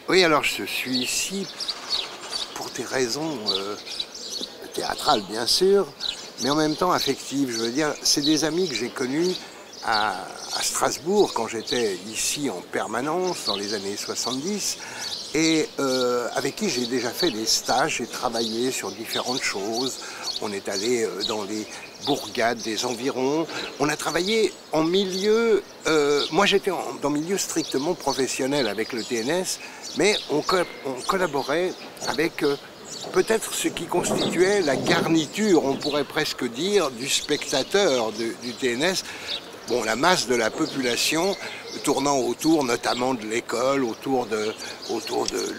Oui, alors je suis ici pour des raisons théâtrales, bien sûr, mais en même temps affectives. Je veux dire, c'est des amis que j'ai connus à Strasbourg quand j'étais ici en permanence dans les années 70 et avec qui j'ai déjà fait des stages, j'ai travaillé sur différentes choses. On est allé dans les bourgades des environs. On a travaillé en milieu, moi j'étais dans milieu strictement professionnel avec le TNS, mais on collaborait avec peut-être ce qui constituait la garniture, on pourrait presque dire, du spectateur du TNS. Bon, la masse de la population tournant autour notamment de l'école, autour de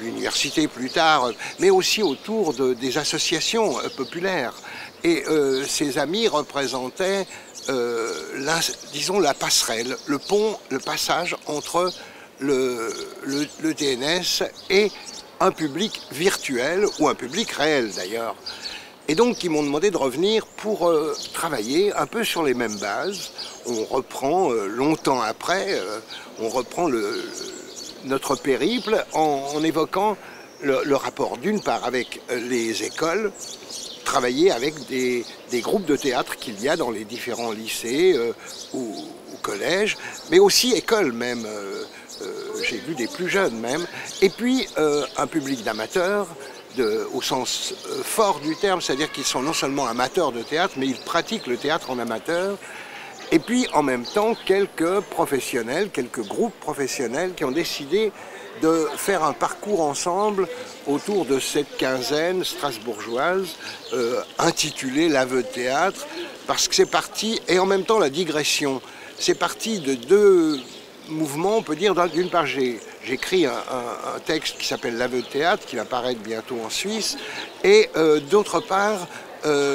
l'université plus tard, mais aussi autour des associations populaires. Et ces amis représentaient, disons, la passerelle, le pont, le passage entre le TNS et un public virtuel, ou un public réel d'ailleurs. Et donc ils m'ont demandé de revenir pour travailler un peu sur les mêmes bases. On reprend longtemps après, on reprend notre périple en évoquant le rapport d'une part avec les écoles, travailler avec des groupes de théâtre qu'il y a dans les différents lycées ou collèges, mais aussi écoles même. J'ai vu des plus jeunes même, et puis un public d'amateurs, au sens fort du terme, c'est-à-dire qu'ils sont non seulement amateurs de théâtre, mais ils pratiquent le théâtre en amateur, et puis en même temps quelques professionnels, quelques groupes professionnels qui ont décidé de faire un parcours ensemble autour de cette quinzaine strasbourgeoise intitulée l'aveu de théâtre, parce que c'est parti, et en même temps la digression, c'est parti de deux mouvement, on peut dire, d'une part, j'écris un texte qui s'appelle L'aveu de théâtre, qui va paraître bientôt en Suisse, et d'autre part,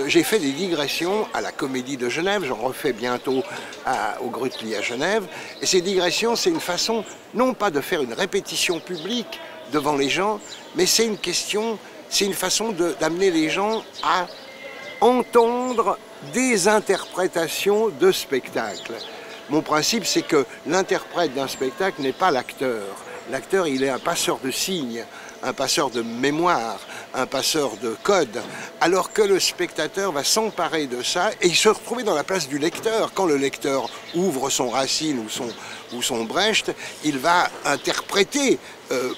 j'ai fait des digressions à la Comédie de Genève, j'en refais bientôt au Grütli à Genève, et ces digressions, c'est une façon, non pas de faire une répétition publique devant les gens, mais c'est une façon d'amener les gens à entendre des interprétations de spectacles. Mon principe, c'est que l'interprète d'un spectacle n'est pas l'acteur. L'acteur, il est un passeur de signes, un passeur de mémoire, un passeur de code, alors que le spectateur va s'emparer de ça et se retrouver dans la place du lecteur. Quand le lecteur ouvre son Racine ou son Brecht, il va interpréter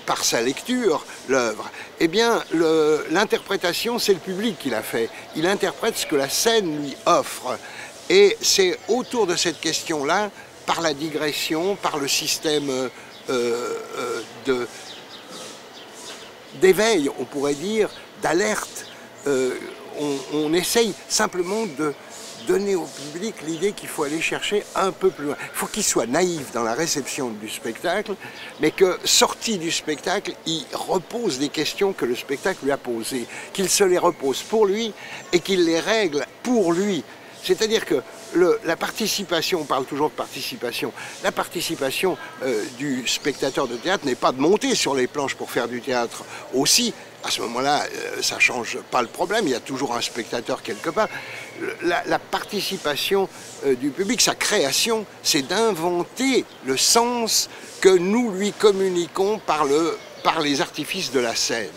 par sa lecture l'œuvre. Eh bien, l'interprétation, c'est le public qui l'a fait. Il interprète ce que la scène lui offre. Et c'est autour de cette question-là, par la digression, par le système d'éveil, on pourrait dire, d'alerte, on essaye simplement de donner au public l'idée qu'il faut aller chercher un peu plus loin. Il faut qu'il soit naïf dans la réception du spectacle, mais que, sorti du spectacle, il repose des questions que le spectacle lui a posées, qu'il se les repose pour lui et qu'il les règle pour lui. C'est-à-dire que la participation, on parle toujours de participation, la participation du spectateur de théâtre n'est pas de monter sur les planches pour faire du théâtre aussi. À ce moment-là, ça ne change pas le problème, il y a toujours un spectateur quelque part. La participation du public, sa création, c'est d'inventer le sens que nous lui communiquons par les artifices de la scène.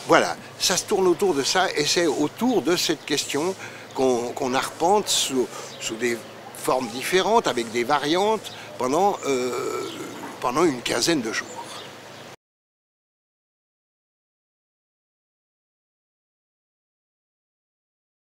Voilà, ça se tourne autour de ça et c'est autour de cette question qu'on arpente sous des formes différentes, avec des variantes, pendant une quinzaine de jours.